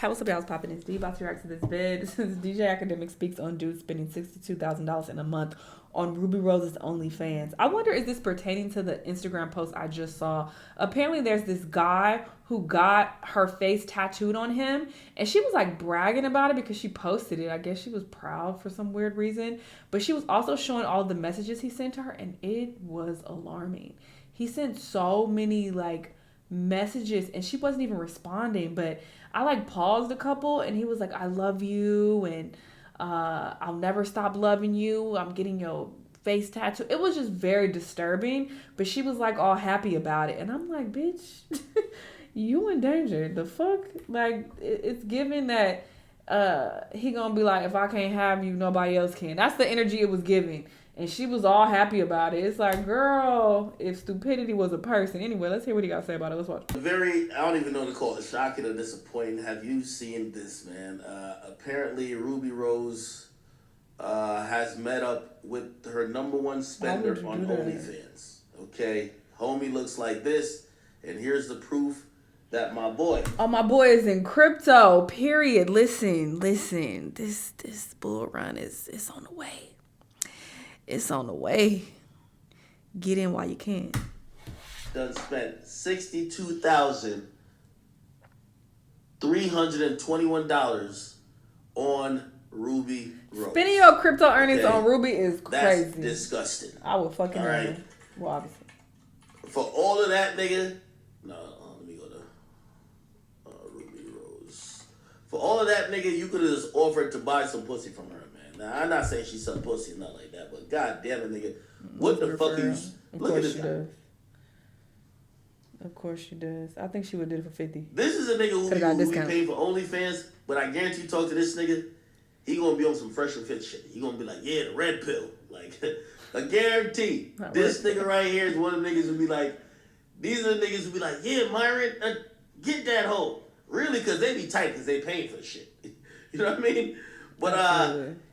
Hey, what's up, y'all? It's popping. It's D about to react to this vid. This is DJ Academics speaks on dude spending $62,000 in a month on Ruby Rose's Onlyfans. I wonder, is this pertaining to the Instagram post I just saw? Apparently, there's this guy who got her face tattooed on him, and she was like bragging about it because she posted it. I guess she was proud for some weird reason, but she was also showing all the messages he sent to her, and it was alarming. He sent so many messages and she wasn't even responding, but I paused a couple and he was like, I love you and I'll never stop loving you. I'm getting your face tattoo. It was just very disturbing, but she was like all happy about it. And I'm like, bitch, you in danger. The fuck? It's given that he gonna be like, if I can't have you, nobody else can. That's the energy it was giving. And she was all happy about it. It's like, girl, if stupidity was a person. Anyway, let's hear what he got to say about it. Let's watch. I don't even know to call it shocking or disappointing. Have you seen this, man? Apparently, Ruby Rose has met up with her number one spender on OnlyFans. Okay? Homie looks like this, and here's the proof that my boy. Oh, my boy is in crypto, period. Listen. This bull run is on the way. It's on the way. Get in while you can. Done spent $62,321 on Ruby Rose. Spending your crypto earnings on Ruby is crazy. That's disgusting. I would fucking right. Well, obviously. For all of that, nigga. No, let me go to Ruby Rose. For all of that, nigga, you could have just offered to buy some pussy from her, man. Now, I'm not saying she sucked pussy or nothing like that, but god damn it, nigga. What the fuck are you... Look at this guy. Of course she does. I think she would do it for 50. This is a nigga who be paying for OnlyFans, but I guarantee you talk to this nigga, he gonna be on some fresh and fit shit. He gonna be like, yeah, the red pill. Like, I guarantee. This nigga right here is one of the niggas who be like, these are the niggas who be like, yeah, Myron, get that hoe. Really, because they be tight because they paying for the shit. You know what I mean? But,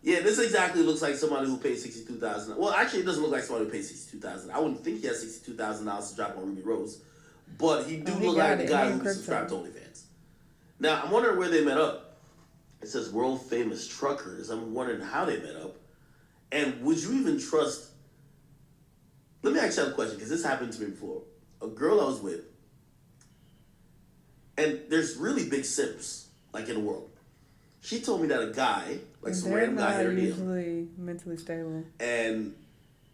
yeah, this exactly looks like somebody who paid $62,000. Well, actually, it doesn't look like somebody who paid $62,000. I wouldn't think he has $62,000 to drop on Ruby Rose. But he do look like the guy who subscribed to OnlyFans. Now, I'm wondering where they met up. It says world famous truckers. I'm wondering how they met up. And would you even trust... Let me ask you a question, because this happened to me before. A girl I was with, and there's really big simps, in the world. She told me that a guy, some random guy, they're usually mentally stable. And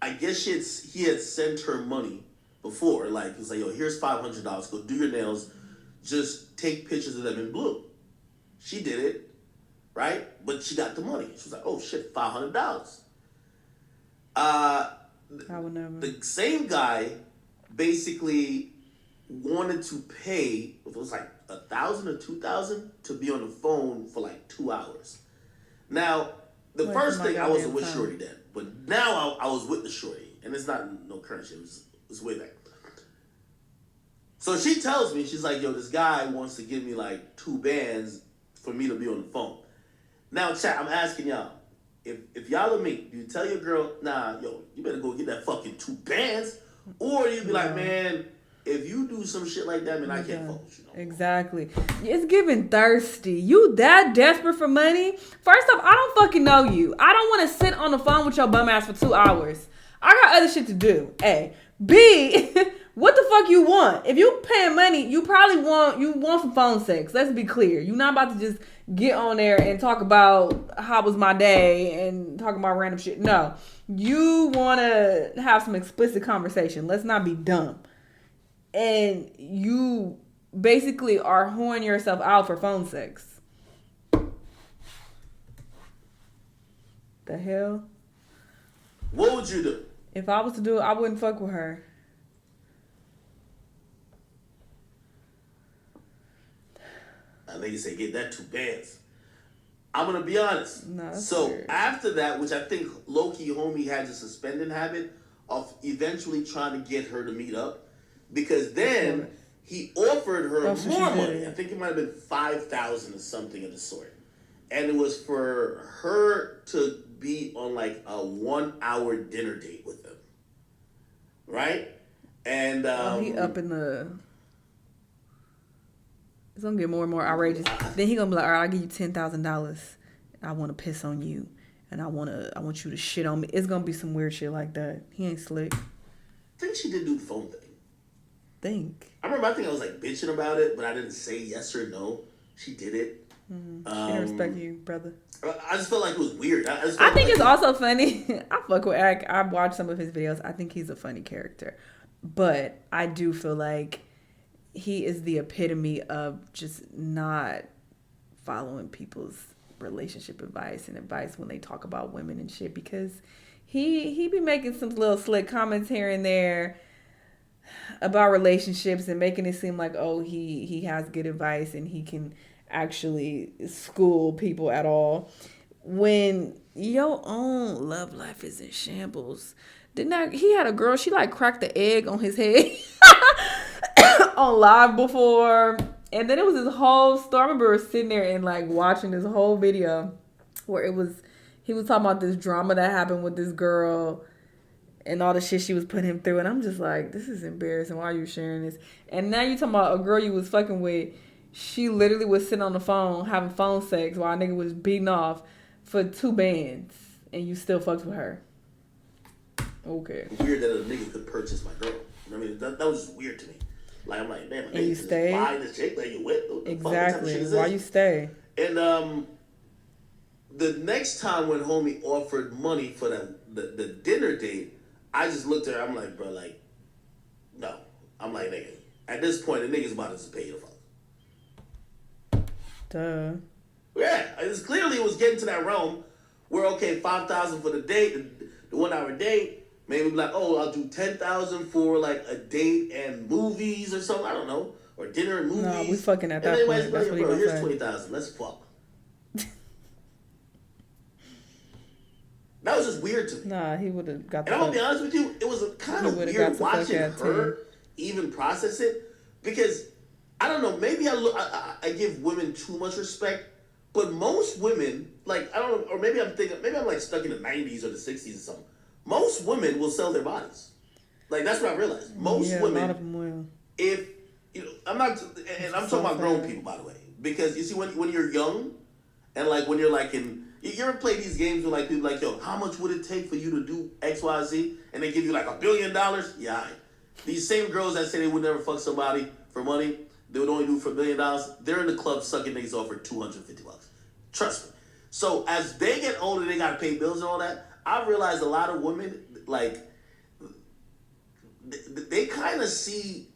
I guess he had sent her money before. He was like, yo, here's $500. Go do your nails. Just take pictures of them in blue. She did it, right? But she got the money. She was like, oh, shit, $500. I would never. The same guy basically wanted to pay, if it was $1,000 or $2,000 to be on the phone for 2 hours. Now, the first thing I wasn't with Shorty then, but now I was with the Shorty, and it's not no current shit. It's way back. So she tells me, she's like, yo, this guy wants to give me 2 bands for me to be on the phone. Now, chat, I'm asking y'all, if y'all are me, do you tell your girl, nah, yo, you better go get that fucking 2 bands, or you be like, man, if you do some shit like that, man, I can't fuck with you. Exactly. It's giving thirsty. You that desperate for money? First off, I don't fucking know you. I don't want to sit on the phone with your bum ass for 2 hours. I got other shit to do. A. B. What the fuck you want? If you paying money, you probably want some phone sex. Let's be clear. You're not about to just get on there and talk about how was my day and talk about random shit. No. You want to have some explicit conversation. Let's not be dumb. And you basically are whoring yourself out for phone sex. The hell? What would you do? If I was to do it, I wouldn't fuck with her. I think you say get that 2 bands. I'm gonna be honest. No, so weird. After that, which I think low-key homie had a suspending habit of eventually trying to get her to meet up. Because then he offered her more money. I think it might have been $5,000 or something of the sort. And it was for her to be on a 1-hour dinner date with him. Right? And he up in the It's gonna get more and more outrageous. Then he gonna be like, all right, I'll give you $10,000. I want to piss on you, and I want you to shit on me. It's gonna be some weird shit like that. He ain't slick. I think she did do the phone thing. I think I was like bitching about it, but I didn't say yes or no. She did it. She didn't respect you, brother. I just felt like it was weird. I think it's also funny. I fuck with Ak. I watched some of his videos. I think he's a funny character, but I do feel like he is the epitome of just not following people's relationship advice and advice when they talk about women and shit, because he be making some little slick comments here and there about relationships and making it seem like, oh, he has good advice and he can actually school people at all, when your own love life is in shambles. He had a girl, she like cracked the egg on his head on live before, and then it was this whole story. I remember sitting there and like watching this whole video where he was talking about this drama that happened with this girl and all the shit she was putting him through, and I'm just like, this is embarrassing. Why are you sharing this? And now you talking about a girl you was fucking with. She literally was sitting on the phone having phone sex while a nigga was beating off for 2 bands, and you still fucked with her. Okay. Weird that a nigga could purchase my girl. I mean, that was just weird to me. Like, I'm like, damn, and you stay. Buy this chick that you with. Exactly. Why you stay? And the next time when homie offered money for the dinner date, I just looked at her. I'm like, bro, like, no. I'm like, nigga. At this point, the nigga's about to pay the fuck. Duh. Yeah, clearly it was getting to that realm where, okay, $5,000 for the date, the 1 hour date. Maybe like, oh, I'll do $10,000 for like a date and movies or something. I don't know, or dinner and movies. No, we fucking at that point. That's what he gonna here's say. $20,000. Let's fuck. That was just weird to me. Nah, he would have got. And I'm gonna be honest with you, it was kind of weird watching her even process it, because I don't know, maybe I give women too much respect, but most women, like, I don't know, or maybe I'm like stuck in the 90s or the 60s or something. Most women will sell their bodies. Like, that's what I realized. Most women, a lot of them will. If, you know, I'm talking about grown people, by the way, because you see, when you're young, and like when you're like you ever play these games with like people like, yo, how much would it take for you to do X, Y, Z, and they give you like $1 billion? Yeah, right. These same girls that say they would never fuck somebody for money, they would only do it for $1 million. They're in the club sucking niggas off for $250. Trust me. So as they get older, they gotta pay bills and all that. I've realized a lot of women, like, they kind of see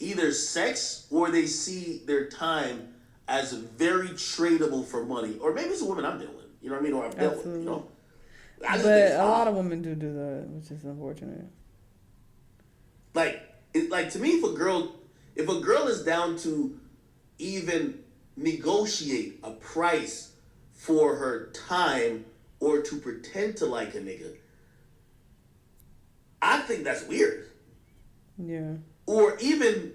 either sex or they see their time as very tradable for money. Or maybe it's a woman I'm dealing with, you know what I mean? Or I've dealt with, you know? But a lot of women do that, which is unfortunate. Like to me, if a girl is down to even negotiate a price for her time or to pretend to like a nigga, I think that's weird. Yeah. Or even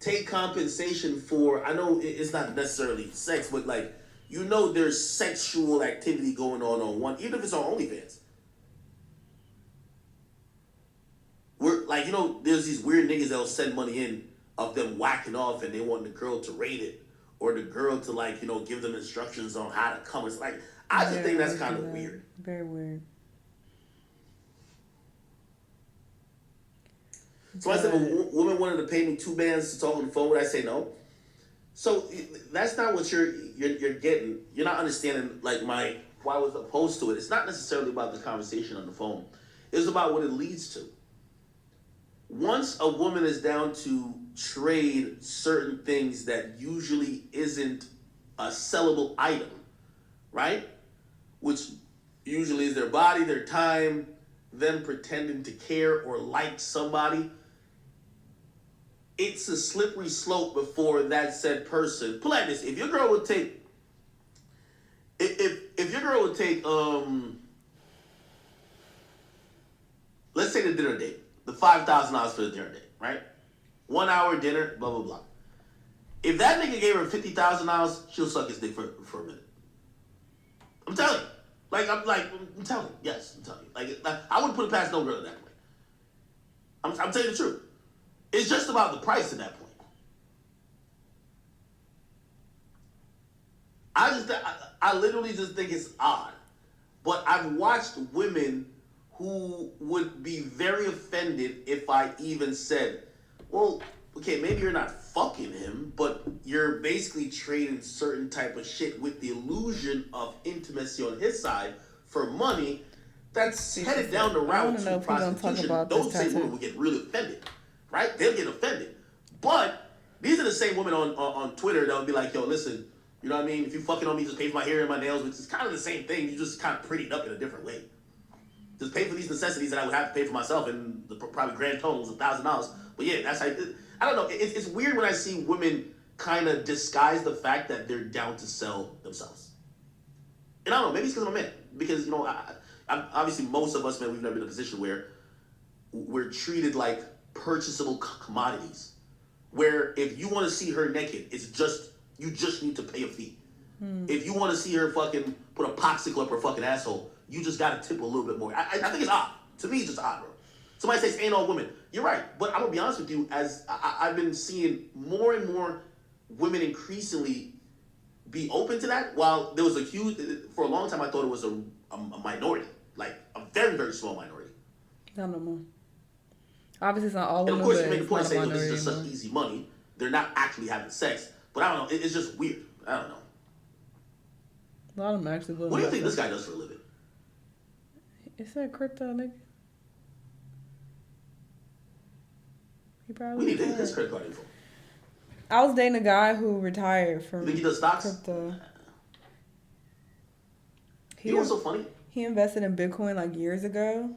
take compensation for, I know it's not necessarily sex, but like, you know, there's sexual activity going on one, even if it's on OnlyFans. We're like, you know, there's these weird niggas that'll send money in of them whacking off and they want the girl to rate it, or the girl to, like, you know, give them instructions on how to come. It's like, I just think that's kind of weird. Very weird. So I said, if a woman wanted to pay me 2 bands to talk on the phone, would I say no? So that's not what you're getting. You're not understanding, like, why I was opposed to it. It's not necessarily about the conversation on the phone. It's about what it leads to. Once a woman is down to trade certain things that usually isn't a sellable item, right? Which usually is their body, their time, them pretending to care or like somebody. It's a slippery slope before that said person. Put like this: if your girl would take, let's say the dinner date, the $5,000 for the dinner date, right? 1 hour dinner, blah blah blah. If that nigga gave her $50,000, she'll suck his dick for a minute. I'm telling you. I'm telling you. Yes, I'm telling you. Like, I wouldn't put it past no girl at that point. I'm telling you the truth. It's just about the price at that point. I literally just think it's odd. But I've watched women who would be very offended if I even said, well, okay, maybe you're not fucking him, but you're basically trading certain type of shit with the illusion of intimacy on his side for money that's headed down the route to prostitution. Those same women will get really offended, right? They'll get offended. But these are the same women on Twitter that will be like, yo, listen, you know what I mean? If you fucking on me, just pay for my hair and my nails, which is kind of the same thing. You just kind of prettied up in a different way. Just pay for these necessities that I would have to pay for myself, and the probably grand total was $1,000. But yeah, that's how. I don't know. It's weird when I see women kind of disguise the fact that they're down to sell themselves. And I don't know. Maybe it's because I'm a man. Because I'm obviously most of us men, we've never been in a position where we're treated like purchasable commodities. Where if you want to see her naked, you just need to pay a fee. If you want to see her fucking put a popsicle up her fucking asshole, you just gotta tip a little bit more. I think it's odd. To me, it's just odd, bro. Somebody says ain't all women. You're right, but I'm gonna be honest with you. As I've been seeing more and more women increasingly be open to that. While there was for a long time, I thought it was a minority, like a very, very small minority. Not no more. Obviously, it's not all women. Of course, you make the point saying this is just such easy money. They're not actually having sex, but I don't know. It's just weird. I don't know. A lot of them actually. What do you think this guy does for a living? Is that crypto, nigga? He probably. We need his credit card info. I was dating a guy who retired from. You think he does stocks? Crypto. You know what's so funny? He invested in Bitcoin like years ago,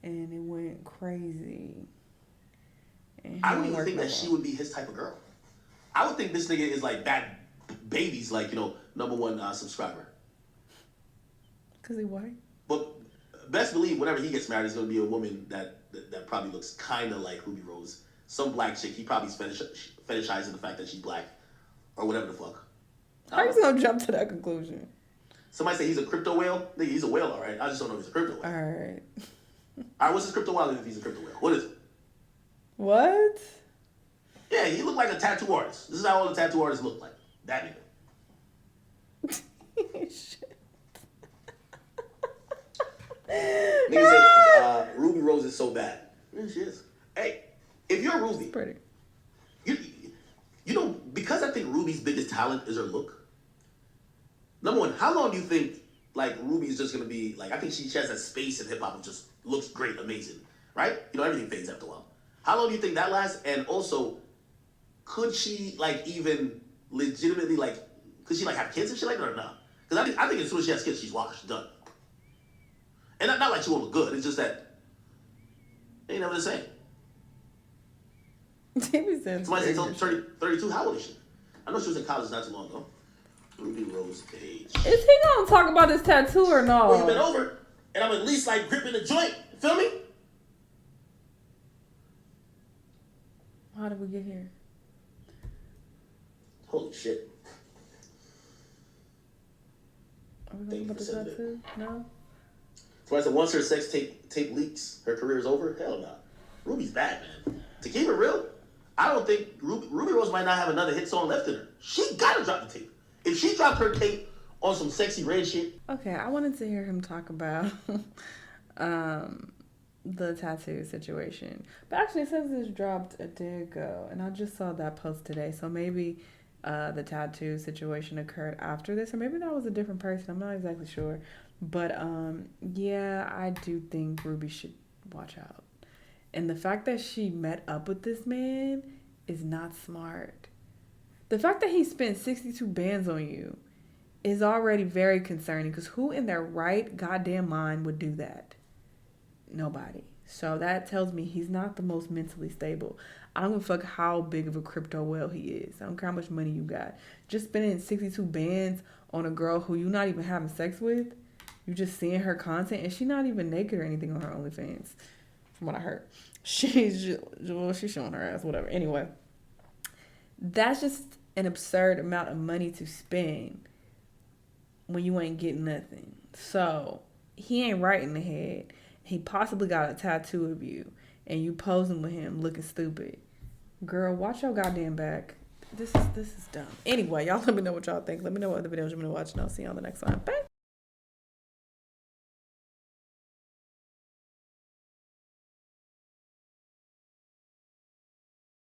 and it went crazy. I wouldn't even think that she would be his type of girl. I would think this nigga is like Bad Baby's like, #1 subscriber. Cause he white. But best believe whenever he gets married, it's gonna be a woman that probably looks kind of like Ruby Rose, some black chick. He probably fetishizing the fact that she's black, or whatever the fuck. How you gonna jump to that conclusion? Somebody say he's a crypto whale. Nigga, he's a whale, all right. I just don't know if he's a crypto whale. All right. All right, what's his crypto whale if he's a crypto whale? What is it? What? Yeah, he looked like a tattoo artist. This is how all the tattoo artists look like. That nigga. Shit. Nigga said Ruby Rose is so bad. Yeah, she is. Hey, if you're Ruby, pretty. You know, because I think Ruby's biggest talent is her look. Number one, how long do you think like Ruby's just gonna be like? I think she has that space in hip hop and just looks great, amazing, right? Everything fades after a while. How long do you think that lasts? And also, could she like even legitimately like? Could she like have kids and shit like that or not? Because I think as soon as she has kids, she's washed, done. And not like she won't look good. It's just that they ain't never the same. Somebody said 32. How old is she? I know she was in college not too long ago. Ruby Rose age. Is he gonna talk about his tattoo or no? Well, you been over, and I'm at least like gripping the joint. Feel me? How did we get here? Holy shit. Are we talking about the tattoo? No? Somebody said once her sex tape leaks, her career is over? Hell no. Ruby's bad, man. To keep it real, I don't think Ruby Rose might not have another hit song left in her. She gotta drop the tape. If she dropped her tape on some sexy red shit. Okay, I wanted to hear him talk about the tattoo situation. But actually, it says this dropped a day ago, and I just saw that post today. So maybe the tattoo situation occurred after this, or maybe that was a different person. I'm not exactly sure. But yeah, I do think Ruby should watch out. And the fact that she met up with this man is not smart. The fact that he spent 62 bands on you is already very concerning, because who in their right goddamn mind would do that? Nobody. So that tells me he's not the most mentally stable. I don't give a fuck how big of a crypto whale he is. I don't care how much money you got. Just spending 62 bands on a girl who you're not even having sex with. You just seeing her content, and she's not even naked or anything on her OnlyFans, from what I heard. She's showing her ass, whatever. Anyway, that's just an absurd amount of money to spend when you ain't getting nothing. So he ain't right in the head. He possibly got a tattoo of you, and you posing with him looking stupid. Girl, watch your goddamn back. This is dumb. Anyway, y'all let me know what y'all think. Let me know what other videos you want to watch, and I'll see you on the next one. Bye.